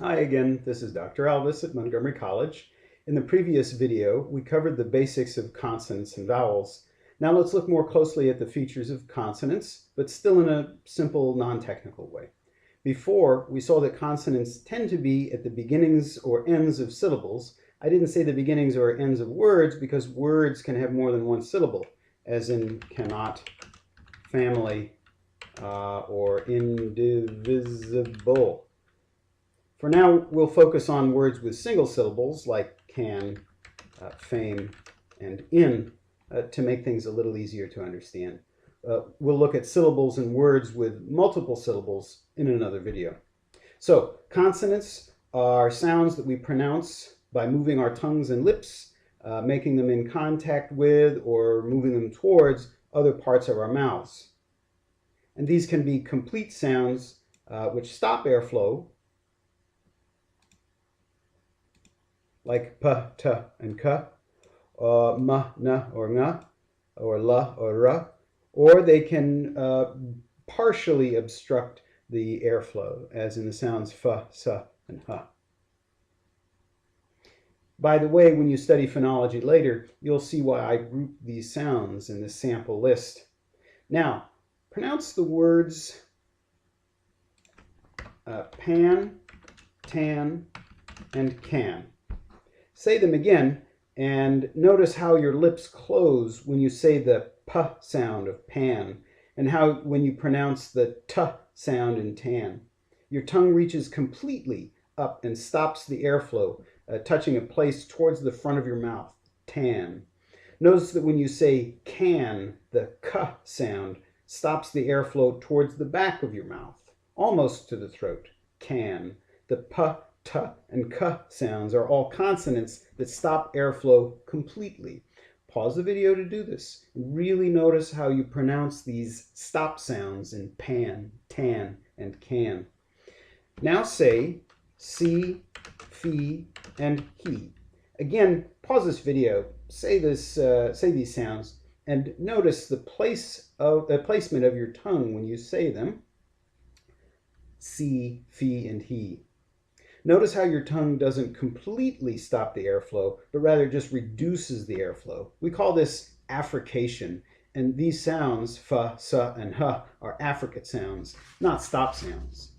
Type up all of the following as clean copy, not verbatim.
Hi again, this is Dr. Alvis at Montgomery College. In the previous video, we covered the basics of consonants and vowels. Now let's look more closely at the features of consonants, but still in a simple, non-technical way. Before, we saw that consonants tend to be at the beginnings or ends of syllables. I didn't say the beginnings or ends of words because words can have more than one syllable, as in cannot, family, or indivisible. For now, we'll focus on words with single syllables like can, fame, and in to make things a little easier to understand. We'll look at syllables and words with multiple syllables in another video. So, consonants are sounds that we pronounce by moving our tongues and lips, making them in contact with or moving them towards other parts of our mouths. And these can be complete sounds which stop airflow, like p, t, and k, m, n, or ng, or l, or r, or they can partially obstruct the airflow, as in the sounds f, s, and h. By the way, when you study phonology later, you'll see why I group these sounds in this sample list. Now, pronounce the words pan, tan, and can. Say them again, and notice how your lips close when you say the p sound of pan, and how when you pronounce the t sound in tan. Your tongue reaches completely up and stops the airflow, touching a place towards the front of your mouth, tan. Notice that when you say can, the k sound stops the airflow towards the back of your mouth, almost to the throat, can. The p, t, and k sounds are all consonants that stop airflow completely. Pause the video to do this. Really notice how you pronounce these stop sounds in pan, tan, and can. Now say si, fi, and he. Again, pause this video, say these sounds, and notice the placement of your tongue when you say them. Si, fi, and he. Notice how your tongue doesn't completely stop the airflow, but rather just reduces the airflow. We call this affrication, and these sounds, fa, sa, and ha, are affricate sounds, not stop sounds.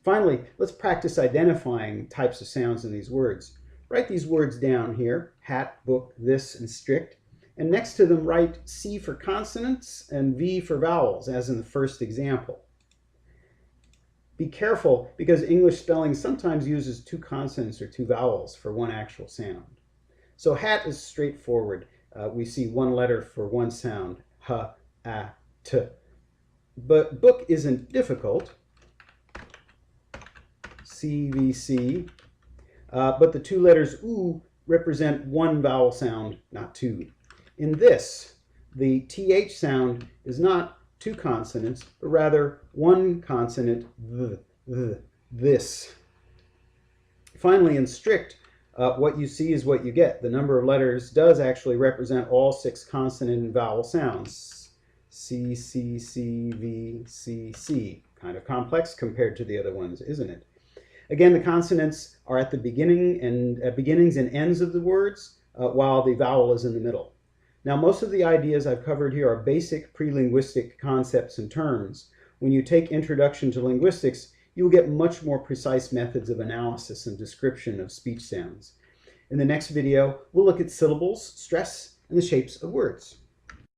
Finally, let's practice identifying types of sounds in these words. Write these words down here, hat, book, this, and strict, and next to them write C for consonants and V for vowels, as in the first example. Be careful, because English spelling sometimes uses two consonants or two vowels for one actual sound. So hat is straightforward. We see one letter for one sound, h, a, t. But book isn't difficult, c, v, c. But the two letters oo represent one vowel sound, not two. In this, the th sound is not two consonants, but rather one consonant, this. Finally, in strict, what you see is what you get. The number of letters does actually represent all 6 consonant and vowel sounds. C, C, C, V, C, C. Kind of complex compared to the other ones, isn't it? Again, the consonants are at the beginnings and ends of the words, while the vowel is in the middle. Now, most of the ideas I've covered here are basic pre-linguistic concepts and terms. When you take Introduction to Linguistics, you'll get much more precise methods of analysis and description of speech sounds. In the next video, we'll look at syllables, stress, and the shapes of words.